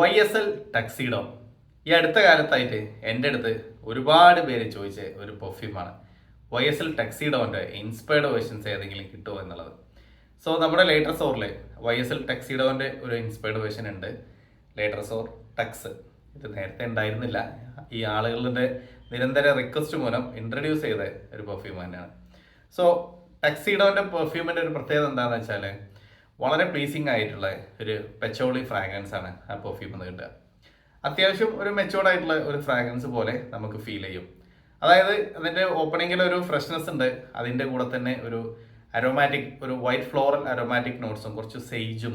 YSL ടക്സീഡോ ഈ അടുത്ത കാലത്തായിട്ട് എൻ്റെ അടുത്ത് ഒരുപാട് പേര് ചോദിച്ച ഒരു പെർഫ്യൂമാണ് YSL ടക്സീഡോൻ്റെ ഇൻസ്പയർഡ് വേർഷൻസ് ഏതെങ്കിലും കിട്ടുമോ എന്നുള്ളത്. സോ നമ്മുടെ ലേറ്റർ സോറിൽ YSL ടക്സീഡോൻ്റെ ഒരു ഇൻസ്പയർഡ് വേർഷൻ ഉണ്ട്, ലേറ്റർ സോർ ടക്സ്. ഇത് നേരത്തെ ഉണ്ടായിരുന്നില്ല, ഈ ആളുകളുടെ നിരന്തര റിക്വസ്റ്റ് മൂലം ഇൻട്രൊഡ്യൂസ് ചെയ്ത ഒരു പെർഫ്യൂം തന്നെയാണ്. സോ ടക്സീഡോൻ്റെ പെർഫ്യൂമിൻ്റെ ഒരു പ്രത്യേകത എന്താണെന്ന് വെച്ചാൽ വളരെ പ്ലീസിങ് ആയിട്ടുള്ള ഒരു പെച്ചോളി ഫ്രാഗ്രൻസ് ആണ് ആ പെർഫ്യൂം എന്ന് കിട്ടുക. അത്യാവശ്യം ഒരു മെച്ചോർഡ് ആയിട്ടുള്ള ഒരു ഫ്രാഗ്രൻസ് പോലെ നമുക്ക് ഫീൽ ചെയ്യും. അതായത് അതിൻ്റെ ഓപ്പണിങ്ങിൽ ഒരു ഫ്രഷ്നെസ് ഉണ്ട്, അതിൻ്റെ കൂടെ തന്നെ ഒരു അരോമാറ്റിക്, ഒരു വൈറ്റ് ഫ്ലോറൽ അരോമാറ്റിക് നോട്ട്സും കുറച്ച് സെയ്ജും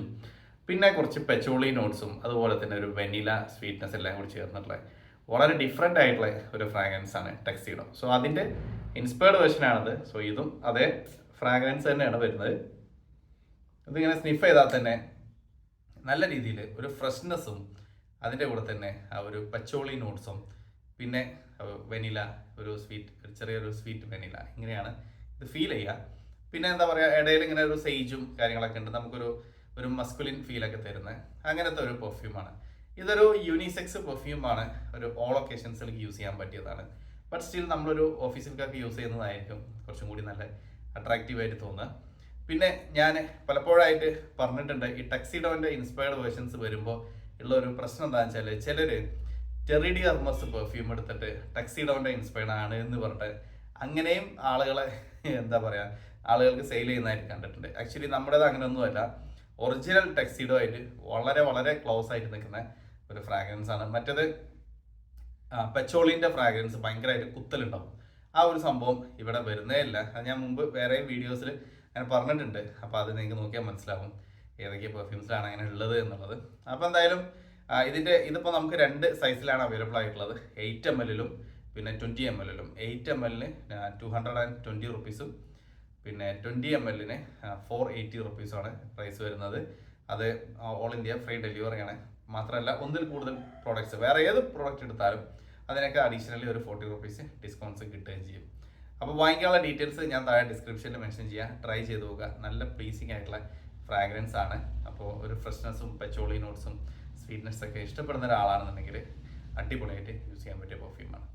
പിന്നെ കുറച്ച് പെച്ചോളി നോട്ട്സും അതുപോലെ തന്നെ ഒരു വെനില സ്വീറ്റ്നെസ് എല്ലാം കൂടി ചേർന്നിട്ടുള്ള വളരെ ഡിഫറെൻ്റ് ആയിട്ടുള്ള ഒരു ഫ്രാഗ്രൻസ് ആണ് ടക്സീഡോ. സോ അതിൻ്റെ ഇൻസ്പയർഡ് വേർഷനാണത്. സോ ഇതും അതേ ഫ്രാഗ്രൻസ് തന്നെയാണ് വരുന്നത്. ഇതിങ്ങനെ സ്നിഫ് ചെയ്താൽ തന്നെ നല്ല രീതിയിൽ ഒരു ഫ്രഷ്നെസ്സും അതിൻ്റെ കൂടെ തന്നെ ആ ഒരു പച്ചോളി നോട്ട്സും പിന്നെ വെനില, ഒരു സ്വീറ്റ്, ഒരു ചെറിയൊരു സ്വീറ്റ് വെനില, ഇങ്ങനെയാണ് ഇത് ഫീൽ ചെയ്യുക. പിന്നെ എന്താ പറയുക, ഇടയിൽ ഇങ്ങനെ ഒരു സെയ്ജും കാര്യങ്ങളൊക്കെ ഉണ്ട്, നമുക്കൊരു മസ്കുലിൻ ഫീലൊക്കെ തരുന്ന അങ്ങനത്തെ ഒരു പെർഫ്യൂമാണ്. ഇതൊരു യൂണിസെക്സ് പെർഫ്യൂമാണ്, ഒരു ഓൾ ഒക്കേഷൻസിലേക്ക് യൂസ് ചെയ്യാൻ പറ്റിയതാണ്. ബട്ട് സ്റ്റിൽ നമ്മളൊരു ഓഫീസിലേക്കൊക്കെ യൂസ് ചെയ്യുന്നതായിരിക്കും കുറച്ചും കൂടി നല്ല അട്രാക്റ്റീവായിട്ട് തോന്നുക. പിന്നെ ഞാൻ പലപ്പോഴായിട്ട് പറഞ്ഞിട്ടുണ്ട്, ഈ ടക്സീഡോൻ്റെ ഇൻസ്പയർഡ് വേർഷൻസ് വരുമ്പോൾ ഉള്ള ഒരു പ്രശ്നം എന്താണെന്ന് വെച്ചാൽ ചിലർ ടെറി ഡി ഹെർമസ് പെർഫ്യൂം എടുത്തിട്ട് ടക്സീഡോൻ്റെ ഇൻസ്പയർഡ് ആണ് എന്ന് പറഞ്ഞിട്ട് അങ്ങനെയും ആളുകളെ എന്താ പറയുക, ആളുകൾക്ക് സെയിൽ ചെയ്യുന്നതായിട്ട് കണ്ടിട്ടുണ്ട്. ആക്ച്വലി നമ്മുടേത് അങ്ങനെയൊന്നുമല്ല, ഒറിജിനൽ ടക്സീഡോ ആയിട്ട് വളരെ വളരെ ക്ലോസ് ആയിട്ട് നിൽക്കുന്ന ഒരു ഫ്രാഗ്രൻസ് ആണ്. മറ്റേത് പെച്ചോളിൻ്റെ ഫ്രാഗ്രൻസ് ഭയങ്കരമായിട്ട് കുത്തലുണ്ടാവും. ആ ഒരു സംഭവം ഇവിടെ വരുന്നേ ഇല്ല. അത് ഞാൻ മുമ്പ് വേറെ വീഡിയോസിൽ ഞാൻ പറഞ്ഞിട്ടുണ്ട്. അപ്പോൾ അത് നിങ്ങൾക്ക് നോക്കിയാൽ മനസ്സിലാവും ഏതൊക്കെ പെർഫ്യൂംസിലാണ് അങ്ങനെ ഉള്ളത് എന്നുള്ളത്. അപ്പോൾ എന്തായാലും ഇതിപ്പോൾ നമുക്ക് 2 സൈസിലാണ് അവൈലബിൾ ആയിട്ടുള്ളത്, 8 ml പിന്നെ 20 ml. 8 ml 220 റുപ്പീസും പിന്നെ 20 ml 480 റുപ്പീസുമാണ് പ്രൈസ് വരുന്നത്. അത് ഓൾ ഇന്ത്യ ഫ്രീ ഡെലിവറിയാണ്. മാത്രമല്ല ഒന്നിൽ കൂടുതൽ പ്രോഡക്റ്റ്സ്, വേറെ ഏത് പ്രോഡക്റ്റ് എടുത്താലും അതിനൊക്കെ അഡീഷണലി ഒരു 40 റുപ്പീസ് ഡിസ്കൗണ്ട്സ് കിട്ടുകയും ചെയ്യും. അപ്പോൾ വാങ്ങിക്കാനുള്ള ഡീറ്റെയിൽസ് ഞാൻ താഴെ ഡിസ്ക്രിപ്ഷനിൽ മെൻഷൻ ചെയ്യാം. ട്രൈ ചെയ്ത് നോക്കുക, നല്ല പ്ലീസിങ് ആയിട്ടുള്ള ഫ്രാഗ്രൻസ് ആണ്. അപ്പോൾ ഒരു ഫ്രഷ്നെസ്സും പെച്ചോളി നോട്ട്സും സ്വീറ്റ്നെസ്സൊക്കെ ഇഷ്ടപ്പെടുന്ന ഒരാളാണെന്നുണ്ടെങ്കിൽ അടിപൊളിയായിട്ട് യൂസ് ചെയ്യാൻ പറ്റിയ പെർഫ്യൂമാണ്.